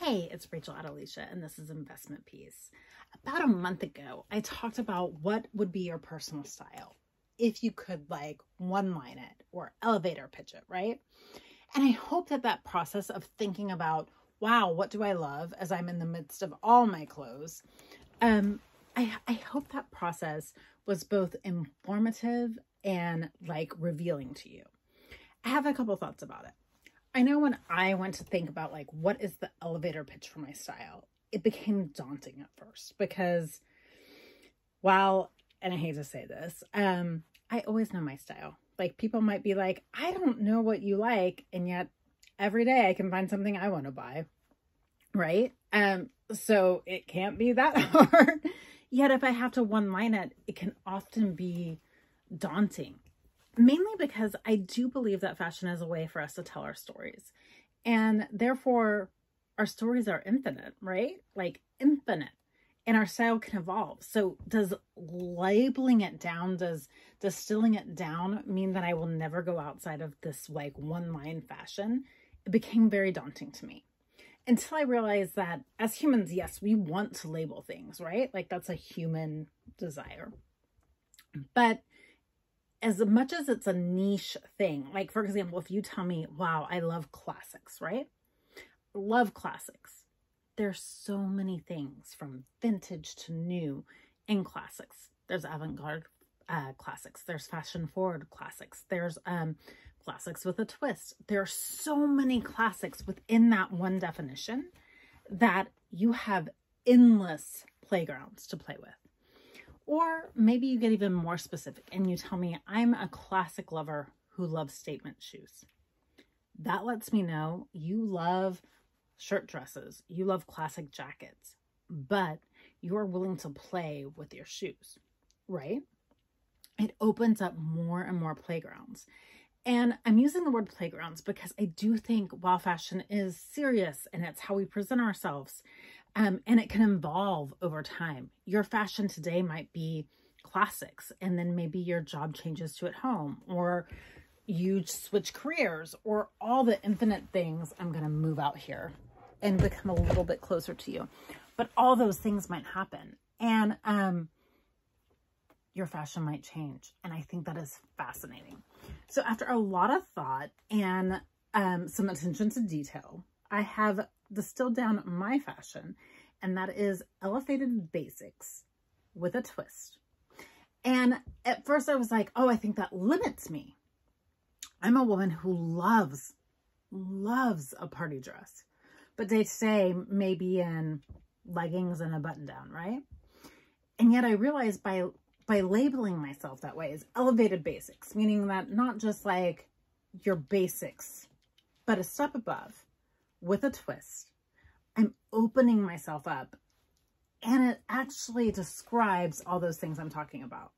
Hey, it's Rachel Adelicia, and this is Investment Piece. About a month ago, I talked about what would be your personal style if you could like one-line it or elevator pitch it, right? And I hope that that process of thinking about, wow, what do I love as I'm in the midst of all my clothes, I hope that process was both informative and like revealing to you. I have a couple thoughts about it. I know when I went to think about like, what is the elevator pitch for my style, it became daunting at first because while, and I hate to say this, I always know my style. Like people might be like, I don't know what you like. And yet every day I can find something I want to buy. Right. So it can't be that hard. Yet if I have to one-line it, it can often be daunting. Mainly because I do believe that fashion is a way for us to tell our stories. And therefore, our stories are infinite, right? Like infinite. And our style can evolve. So does labeling it down, does distilling it down mean that I will never go outside of this like one-line fashion? It became very daunting to me. Until I realized that as humans, yes, we want to label things, right? Like that's a human desire. But as much as it's a niche thing, like for example, if you tell me, wow, I love classics, right? Love classics. There's so many things from vintage to new in classics. There's avant-garde classics. There's fashion-forward classics. There's classics with a twist. There are so many classics within that one definition that you have endless playgrounds to play with. Or maybe you get even more specific and you tell me I'm a classic lover who loves statement shoes. That lets me know you love shirt dresses, you love classic jackets, but you are willing to play with your shoes, right? It opens up more and more playgrounds. And I'm using the word playgrounds because I do think while fashion is serious and it's how we present ourselves, and it can evolve over time. Your fashion today might be classics, and then maybe your job changes to at home, or you switch careers, or all the infinite things. I'm going to move out here and become a little bit closer to you. But all those things might happen, and your fashion might change. And I think that is fascinating. So after a lot of thought and some attention to detail, I have distilled down my fashion, and that is elevated basics with a twist. And at first I was like, oh, I think that limits me. I'm a woman who loves a party dress, but they say maybe in leggings and a button down, right? And yet I realized by labeling myself that way is elevated basics, meaning that not just like your basics, but a step above. With a twist. I'm opening myself up, and it actually describes all those things I'm talking about.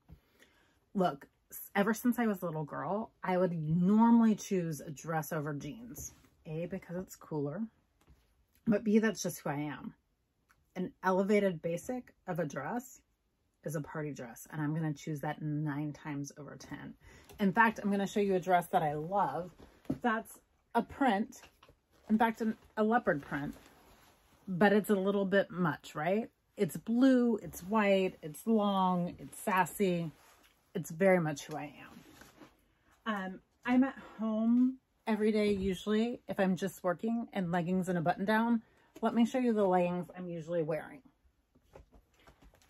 Look, ever since I was a little girl, I would normally choose a dress over jeans. A, because it's cooler, but B, that's just who I am. An elevated basic of a dress is a party dress, and I'm going to choose that 9 times over 10. In fact, I'm going to show you a dress that I love. That's a print. In fact, a leopard print, but it's a little bit much, right? It's blue, it's white, it's long, it's sassy. It's very much who I am. I'm at home every day, usually, if I'm just working in leggings and a button down. Let me show you the leggings I'm usually wearing.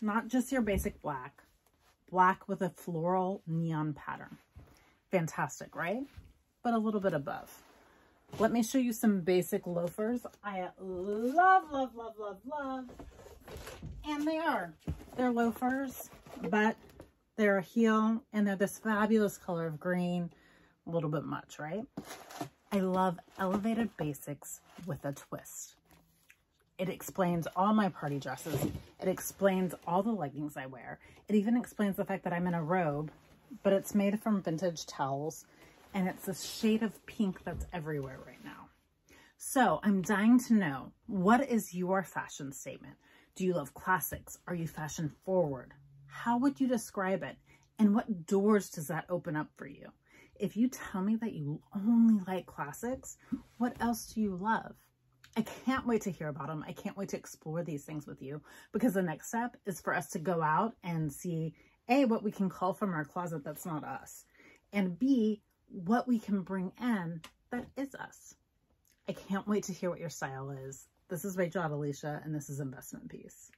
Not just your basic black. Black with a floral neon pattern. Fantastic, right? But a little bit above. Let me show you some basic loafers I love. And they're loafers, but they're a heel and they're this fabulous color of green. A little bit much, right? I love elevated basics with a twist. It explains all my party dresses. It explains all the leggings I wear. It even explains the fact that I'm in a robe, but it's made from vintage towels. And it's a shade of pink that's everywhere right now. So I'm dying to know, what is your fashion statement? Do you love classics? Are you fashion forward? How would you describe it? And what doors does that open up for you? If you tell me that you only like classics, what else do you love? I can't wait to hear about them. I can't wait to explore these things with you, because the next step is for us to go out and see A, what we can call from our closet that's not us, and B, what we can bring in that is us. I can't wait to hear what your style is. This is Rachel Adelicia, and this is Investment Peace.